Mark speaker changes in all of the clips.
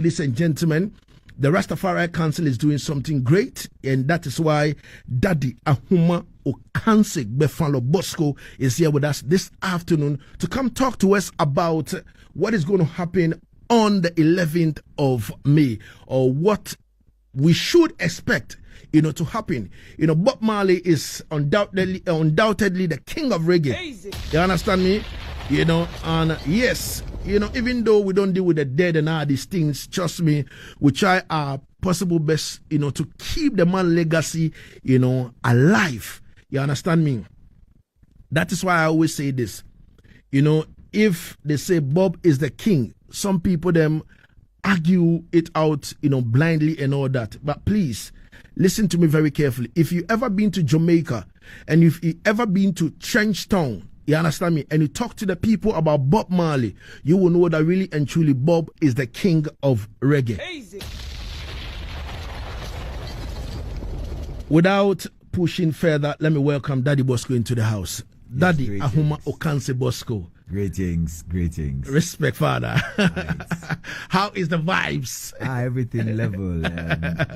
Speaker 1: Ladies and gentlemen, the Rastafari Council is doing something great, and that is why Daddy Akuma Okanse Befalo Bosco is here with us this afternoon to come talk to us about what is going to happen on the 11th of May, or what we should expect, to happen. Bob Marley is undoubtedly the king of reggae. Easy. You understand me? And yes, even though we don't deal with the dead and all these things, trust me, we try our possible best, to keep the man legacy, alive. You understand me? That is why I always say this. If they say Bob is the king, some people them argue it out, blindly and all that. But please, listen to me very carefully. If you ever been to Jamaica and if you ever been to Trenchtown, you understand me, and you talk to the people about Bob Marley, you will know that really and truly Bob is the king of reggae. Easy. Without pushing further, let me welcome Daddy Bosco into the house. Yes, Daddy Ahuma Okanse Bosco.
Speaker 2: Greetings.
Speaker 1: Respect, Father. Nice. How is the vibes?
Speaker 2: Everything level.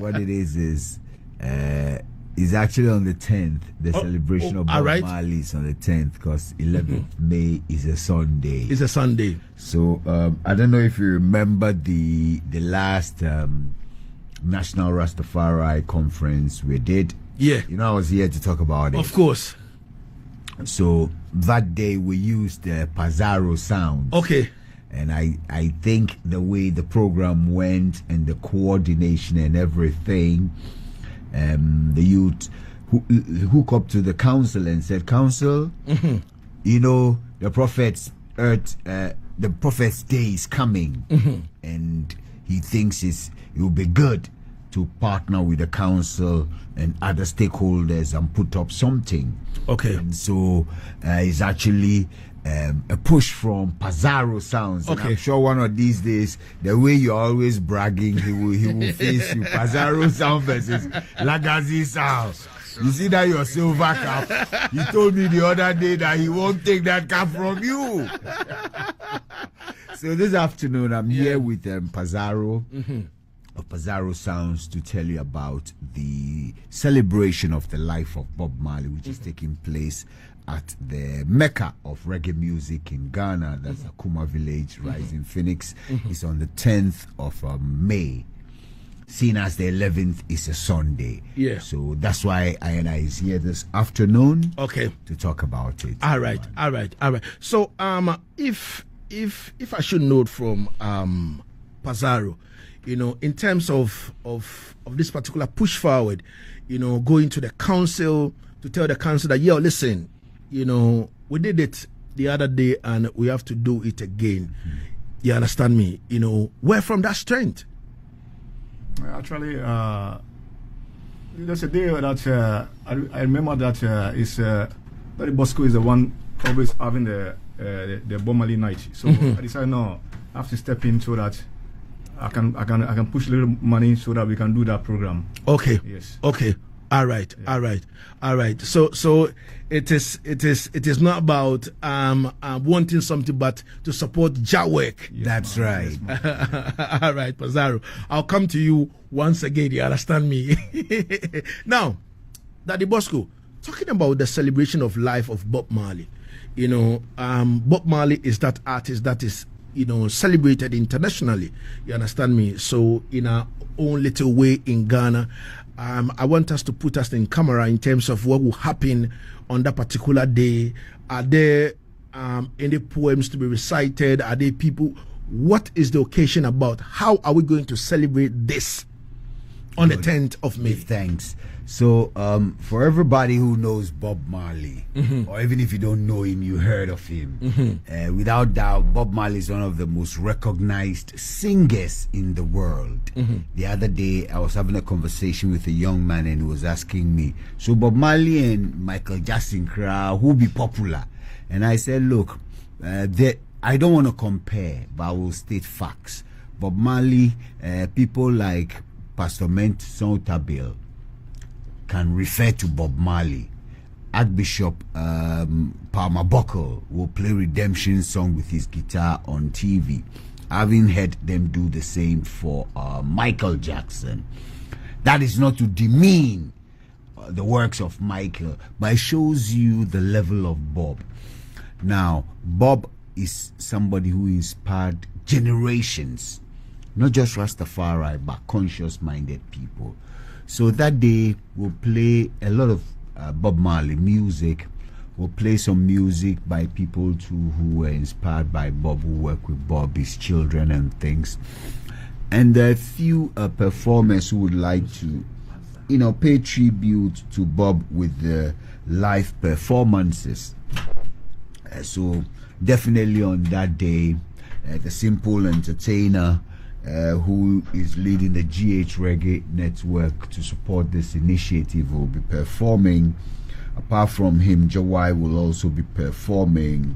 Speaker 2: What it is actually on the 10th. The celebration of Bob Marley is on the 10th because 11th May is a Sunday. It's
Speaker 1: a Sunday.
Speaker 2: So I don't know if you remember the last National Rastafari conference we did.
Speaker 1: Yeah.
Speaker 2: I was here to talk about it.
Speaker 1: Of course.
Speaker 2: So that day we used the Pazero sound.
Speaker 1: Okay.
Speaker 2: And I think the way the program went and the coordination and everything, the youth hook up to the council and said, Council, the prophet's day is coming, and he thinks it will be good to partner with the council and other stakeholders and put up something.
Speaker 1: Okay.
Speaker 2: And so it's actually a push from Pazero Sounds.
Speaker 1: Okay.
Speaker 2: And I'm sure one of these days, the way you're always bragging, he will face you. Pazero Sound versus Lagazee Sound. You see that your silver cap? He told me the other day that he won't take that cap from you. So this afternoon, I'm here with Pazero. Of Pazero Sounds to tell you about the celebration of the life of Bob Marley, which is taking place at the Mecca of reggae music in Ghana. That's Akuma village, Rising Phoenix. It's on the 10th of May. Seen as the 11th is a Sunday.
Speaker 1: Yeah.
Speaker 2: So that's why I is here this afternoon.
Speaker 1: Okay.
Speaker 2: To talk about it.
Speaker 1: All right. So if I should note from Pazero, in terms of this particular push forward, going to the council to tell the council that, listen, we did it the other day and we have to do it again. You understand me? Where from that strength?
Speaker 3: Actually, there's a day that I remember that is Daddy Bosco is the one always having the Bob Marley night. So I decided, no, I have to step in so that I can push a little money so that we can do that program.
Speaker 1: Okay.
Speaker 3: Yes.
Speaker 1: Okay. All right.
Speaker 3: Yeah.
Speaker 1: All right. So it is not about wanting something, but to support Jah work.
Speaker 2: Yes, that's right.
Speaker 1: Yes, all right, Pazero. I'll come to you once again. You understand me? Now, Daddy Bosco, talking about the celebration of life of Bob Marley. Bob Marley is that artist that is celebrated internationally. You understand me? So in our own little way in Ghana, I want us to put us in camera in terms of what will happen on that particular day. Are there any poems to be recited? Are there people? What is the occasion about? How are we going to celebrate this on the 10th of May?
Speaker 2: Thanks. So for everybody who knows Bob Marley, or even if you don't know him, you heard of him. Without doubt, Bob Marley is one of the most recognized singers in the world. The other day, I was having a conversation with a young man and he was asking me, so Bob Marley and Michael Jackson, who be popular? And I said, look, I don't want to compare, but I will state facts. Bob Marley, people like Pastor Ment Sontabil can refer to Bob Marley. Archbishop Palmer Buckle will play Redemption song with his guitar on TV. Having heard them do the same for Michael Jackson. That is not to demean the works of Michael, but it shows you the level of Bob. Now, Bob is somebody who inspired generations, not just Rastafari, but conscious-minded people. So that day, we'll play a lot of Bob Marley music. We'll play some music by people too who were inspired by Bob, who work with Bob, his children and things. And there are a few performers who would like to, pay tribute to Bob with the live performances. So definitely on that day, the Simple Entertainer, who is leading the GH Reggae Network to support this initiative, will be performing. Apart from him, Jawai will also be performing.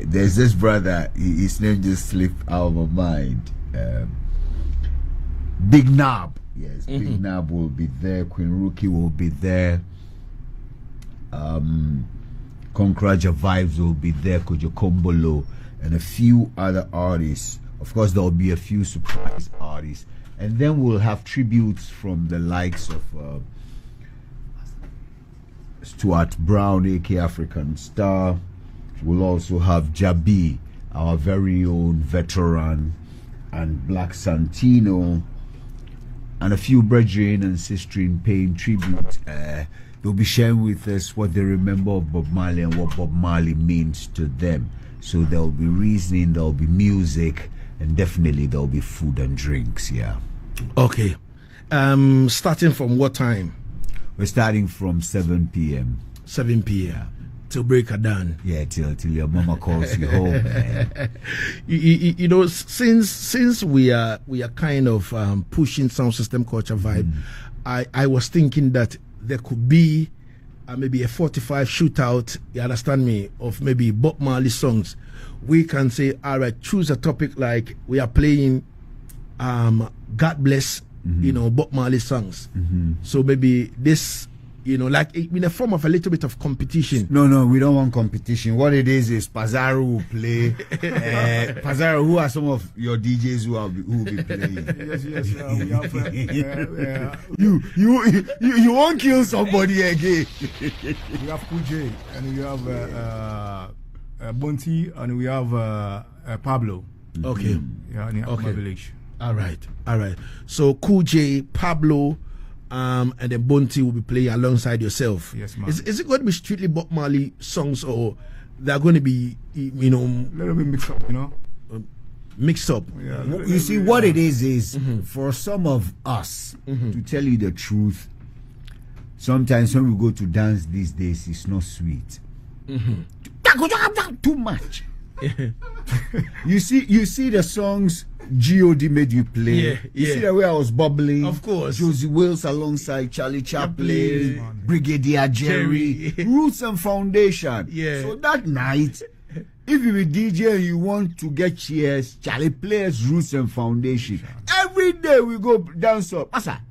Speaker 2: There's this brother, his name just slipped out of my mind. Big Nab. Yes, Big Nab will be there. Queen Rookie will be there. Concraja Vibes will be there. Kojo Kombolo and a few other artists. Of course, there will be a few surprise artists. And then we'll have tributes from the likes of Stuart Brown, AK African Star. We'll also have Jabi, our very own veteran, and Black Santino, and a few brethren and sisters paying tribute. They'll be sharing with us what they remember of Bob Marley and what Bob Marley means to them. So there'll be reasoning, there'll be music, and definitely there'll be food and drinks. Yeah.
Speaker 1: Okay. Starting from what time?
Speaker 2: We're starting from 7 p.m.
Speaker 1: 7 p.m.
Speaker 2: Yeah.
Speaker 1: Till break of dawn.
Speaker 2: Yeah, till your mama calls you home. Man.
Speaker 1: You know, since we are kind of pushing sound system culture vibe, I was thinking that there could be maybe a 45 shootout. You understand me? Of maybe Bob Marley songs. We can say, all right, choose a topic like we are playing. God Bless, Bob Marley songs. So maybe this, like in the form of a little bit of competition.
Speaker 2: No, we don't want competition. What it is Pazero will play. Pazero, who are some of your DJs who will be playing?
Speaker 3: Yes,
Speaker 2: You won't kill somebody again.
Speaker 3: we have Kuje, and we have Bonti, and we have Pablo.
Speaker 1: Okay.
Speaker 3: Yeah, in Akuma village.
Speaker 1: All right. So Cool J, Pablo, and then Bonti will be playing alongside yourself.
Speaker 3: Yes, ma'am.
Speaker 1: Is it going to be strictly Bob Marley songs, or they're going to be,
Speaker 3: A little bit mixed up,
Speaker 1: mixed up?
Speaker 3: Yeah,
Speaker 2: You see, what it is for some of us, to tell you the truth, sometimes when we go to dance these days, it's not sweet. Too much. You see the songs G.O.D. made you play. You see the way I was bubbling.
Speaker 1: Of course.
Speaker 2: Josie Wills alongside Charlie Chaplin, Brigadier Jerry, Roots and Foundation.
Speaker 1: Yeah.
Speaker 2: So that night, if you be DJ and you want to get cheers, Charlie plays Roots and Foundation. Every day we go dance up. Asa,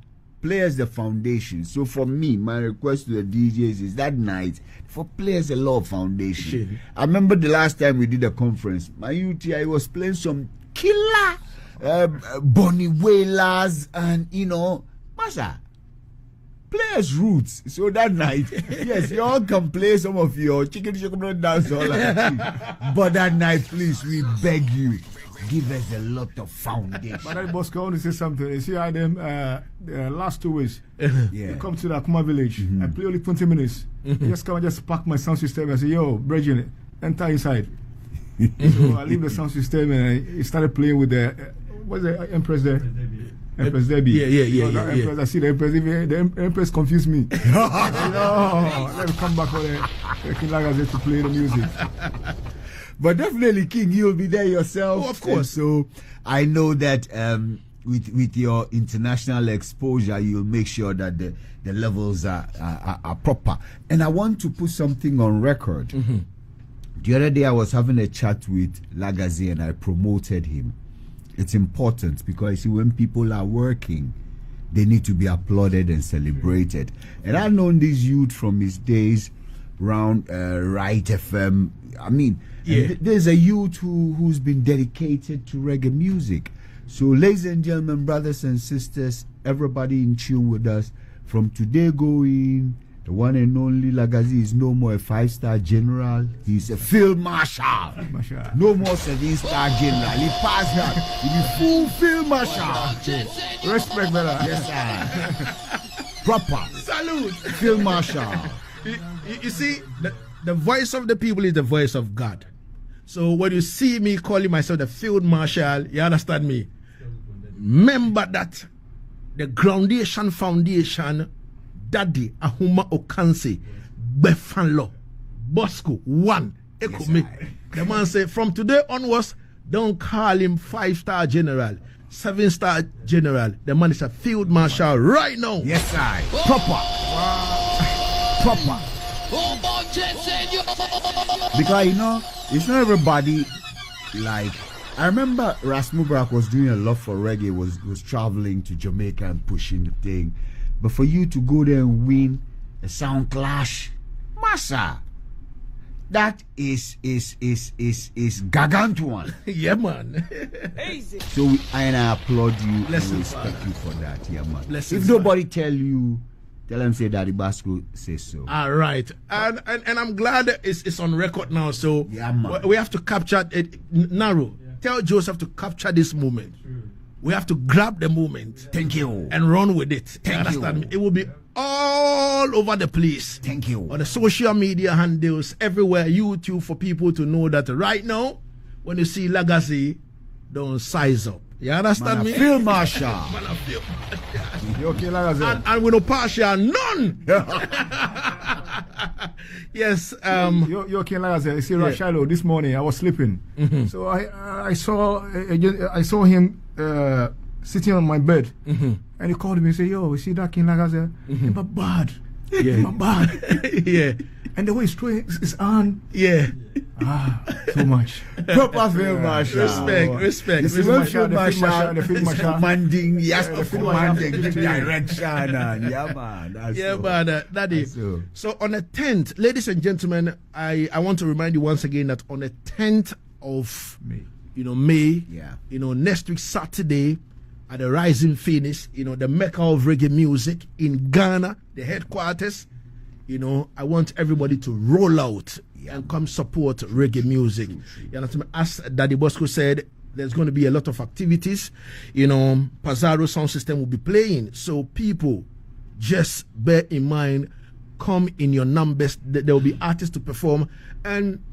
Speaker 2: players the foundation. So for me, my request to the DJs is that night for players a lot of foundation. I remember the last time we did a conference, my UTI was playing some killer Bonnie Wailers and Masa, players roots. So that night, yes, you all can play some of your chicken dance all that. But that night, please, we beg you, give us a lot of foundation.
Speaker 3: But that Bosco, I want to say something. You see how them the last 2 weeks,
Speaker 2: Yeah.
Speaker 3: I come to the Akuma village. I play only 20 minutes. I just come and just pack my sound system and say, yo, Bridget, enter inside. So I leave the sound system and I started playing with the what's the Empress there? Empress Debbie.
Speaker 1: Yeah.
Speaker 3: Empress, I see the Empress. The Empress confused me. No, let me come back for the King Lagazee to play the music.
Speaker 2: But definitely, King, you'll be there yourself.
Speaker 1: Oh, of course.
Speaker 2: And so I know that with your international exposure, you'll make sure that the levels are proper. And I want to put something on record. The other day I was having a chat with Lagazee and I promoted him. It's important because see, when people are working, they need to be applauded and celebrated. And I've known this youth from his days round Right FM. I mean,
Speaker 1: Yeah.
Speaker 2: there's a youth who's been dedicated to reggae music. So, ladies and gentlemen, brothers and sisters, everybody in tune with us. From today going, the one and only Lagazee is no more a 5-star general. He's a field marshal. No more 7-star general. He passed that. He's full field marshal.
Speaker 3: Respect, brother.
Speaker 2: Yes, sir. Proper.
Speaker 1: Salute.
Speaker 2: Field marshal.
Speaker 1: You see, the voice of the people is the voice of God. So when you see me calling myself the field marshal, you understand me? Remember that the foundation, Daddy Ahuma Okanse, Befalo, Bosco, 1, Akuma. The man said, from today onwards, don't call him 5-star general, 7-star general. The man is a field marshal right now.
Speaker 2: Yes, sir. Proper. Proper. Because, you know, it's not everybody like... I remember Rass Mubarak was doing a lot for reggae, was traveling to Jamaica and pushing the thing. But for you to go there and win a sound clash, massa, that is gargantuan.
Speaker 1: Yeah, man.
Speaker 2: So I applaud you and respect you for that. Yeah, man.
Speaker 1: Blessings,
Speaker 2: if nobody tell you, tell them say Daddy Bosco says so.
Speaker 1: All right, and I'm glad it's on record now. So
Speaker 2: yeah, man.
Speaker 1: We have to capture it. Naro, tell Joseph to capture this moment. We have to grab the moment.
Speaker 2: Thank you.
Speaker 1: And run with it.
Speaker 2: Thank you.
Speaker 1: Me? It will be all over the place.
Speaker 2: Thank you.
Speaker 1: On the social media handles, everywhere, YouTube, for people to know that right now, when you see Lagazee, don't size up. You understand me?
Speaker 2: Field marshal.
Speaker 3: You okay, Lagazee?
Speaker 1: And we no partial, none. Yes.
Speaker 3: You okay, Lagazee? You see, Rashalo, this morning I was sleeping, so I saw him sitting on my bed, and he called me and said, "Yo, you see that King Lagazee? My bad, my bad."
Speaker 1: Yeah.
Speaker 3: And the way he's throwing his hand, so much.
Speaker 2: Proper field marshal.
Speaker 1: Respect.
Speaker 2: The field marshal commanding, yes, commanding
Speaker 3: marshal.
Speaker 2: direction. Yeah, man.
Speaker 1: Daddy. So on the 10th, ladies and gentlemen, I want to remind you once again that on the 10th of May, next week Saturday at the Rising Phoenix, the Mecca of reggae music in Ghana, the headquarters. I want everybody to roll out and come support reggae music. As Daddy Bosco said, there's going to be a lot of activities. Pazero sound system will be playing. So people, just bear in mind, come in your numbers. There will be artists to perform. And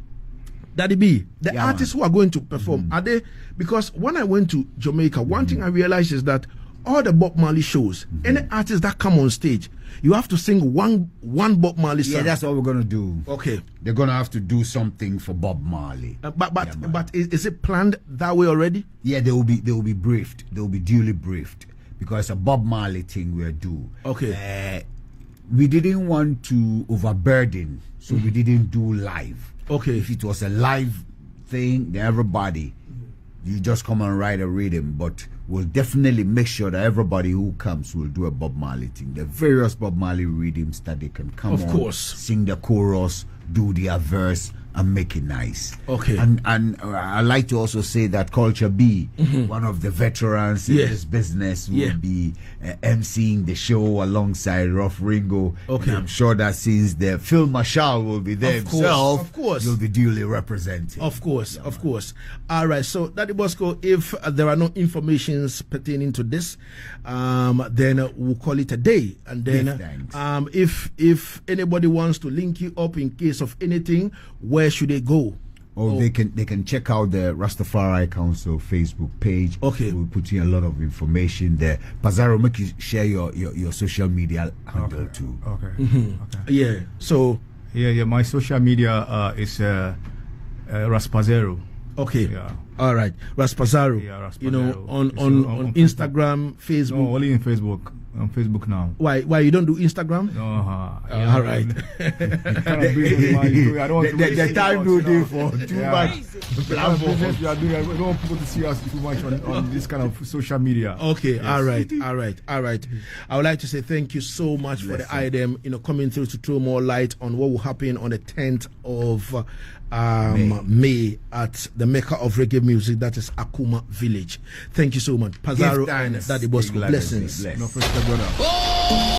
Speaker 1: Daddy B, the artists who are going to perform, are they? Because when I went to Jamaica, one thing I realized is that all the Bob Marley shows, any artist that come on stage, you have to sing one Bob Marley song.
Speaker 2: Yeah, that's what we're gonna do.
Speaker 1: Okay,
Speaker 2: they're gonna have to do something for Bob Marley.
Speaker 1: But is it planned that way already?
Speaker 2: Yeah, they will be briefed. They will be duly briefed because it's a Bob Marley thing we're do.
Speaker 1: Okay.
Speaker 2: We didn't want to overburden, so we didn't do live.
Speaker 1: Okay.
Speaker 2: If it was a live thing, then everybody, you just come and write a rhythm, but we'll definitely make sure that everybody who comes will do a Bob Marley thing. The various Bob Marley rhythms that they can come
Speaker 1: of
Speaker 2: on,
Speaker 1: course,
Speaker 2: sing the chorus, do their verse, and make it nice.
Speaker 1: Okay.
Speaker 2: And I like to also say that Culture B, one of the veterans in this business, will be emceeing the show alongside Rough Ringo.
Speaker 1: Okay.
Speaker 2: And I'm sure that since the Phil Marshall will be there himself,
Speaker 1: of course,
Speaker 2: you'll be duly represented.
Speaker 1: Of course. All right. So, Daddy Bosco, if there are no informations pertaining to this, then we'll call it a day. And then, if anybody wants to link you up in case of anything, where should they go?
Speaker 2: They can check out the Rastafari Council Facebook page.
Speaker 1: Okay,
Speaker 2: we'll put in a lot of information there. Pazero, make you share your social media handle too.
Speaker 3: Okay.
Speaker 1: Yeah. So
Speaker 3: my social media is Rass Pazero.
Speaker 1: Okay.
Speaker 3: Yeah.
Speaker 1: All right, Rass Pazero.
Speaker 3: Yeah, Rass
Speaker 1: You know,
Speaker 3: Pazero.
Speaker 1: on
Speaker 3: It's
Speaker 1: Instagram, Facebook.
Speaker 3: No, only in Facebook. On Facebook now.
Speaker 1: Why you don't do Instagram?
Speaker 3: Yeah,
Speaker 1: All right.
Speaker 3: I don't want to
Speaker 2: The time no day for too much.
Speaker 3: Business we are doing, I don't want people to see us too much on this kind of social media.
Speaker 1: Okay,
Speaker 3: Yes.
Speaker 1: all right. I would like to say thank you so much for the item, coming through to throw more light on what will happen on the 10th of May at the Mecca of reggae music, that is Akuma Village. Thank you so much. Pazero and Daddy Bosco. Blessings.
Speaker 3: No, brother.